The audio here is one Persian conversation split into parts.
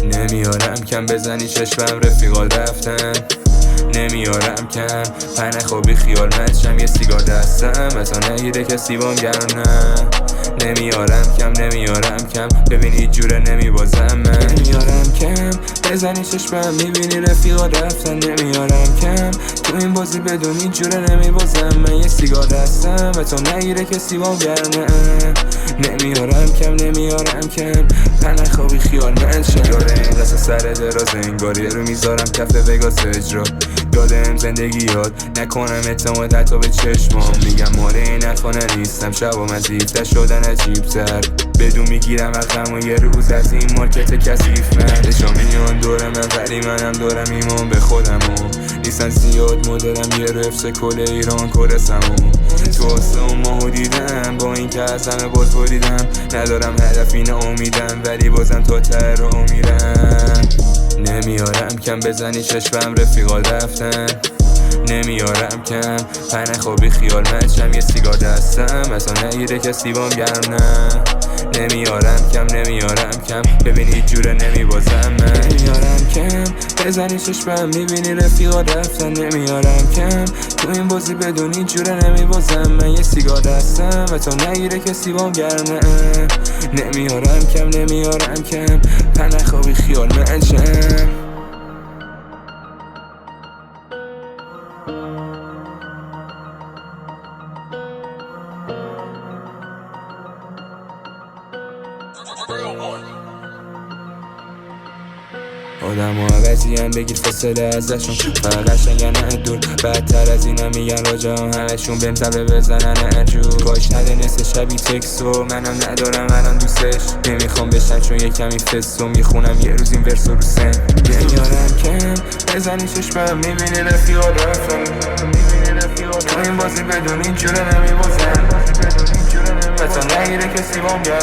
نمیارم کم بزنی چشمم رفیقات رفتن، نمیارم کم پنه خوابی خیال مچم یه سیگار دستم تا نگیره کسی بام گرم نه. نمیارم کم ببینی جوره نمیبازم من. نمیارم کم بزنی چشمم میبینی رفیقات رفتن، نمیارم کم تو این بازی بدونی جوره نمیبازم من. یه سیگار دستم تا نگیره کسی بام گرم نه. نمیارم کم پنه خوابی خیال منشم داره این قصه سر دراز انگاری رو میذارم کف وگاس اجرا دادم زندگی یاد نکنم اعتماد حتی به چشمام. میگم ماره این افانه نیستم شبام از 17 شدن عجیب‌تر بدون میگیرم عقلم و یه روز از این مارکت کثیف من. شامیان دور من ولی منم دارم ایمان به خودم نیستن زیاد مدرم یه رفت کل ایران کرسم تو آسمون ماهو دیدم با این که از همه باز بریدم. ندارم هدفی نه امیدم ولی بازم تا ته رو میرم. نمیارم کم بزنی چشمم رفیقات رفتن، نمیارم کم پنه خوابی خیال مچم یه سیگار دستم اصلا نگیره کسی بام گرم نه. نمیارم کم ببینی جوره نمیبازم من. نمیارم کم بزنی چشمم میبینی رفیقات رفتن، نمیارم کم تو این بازی بدونی جوره نمیبازم من. یه سیگار دستم تا نگیره کسی بام گرم نه. نمیارم کم پنه خوابی خیال مچم. آدم ها عوضی بگیر فاصله ازشون فقط قشنگن نه دور بدتر از اینم میگن راجع همشون بهم ضربه بزنن عجور کاش نده نصف شبی تکسو منم ندارم الان دوستش نمیخوام بشن چون یه کمی فستو میخونم یه روز این ورسو رو سن. نمیارم کم بزنی چشمم میبینی رفیقات رفتن، تو این بازی بدونی جوره نمیبازن تا نگیره کسی بام گرم.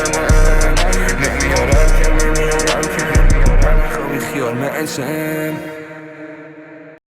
نمیارم کم خیال منشم.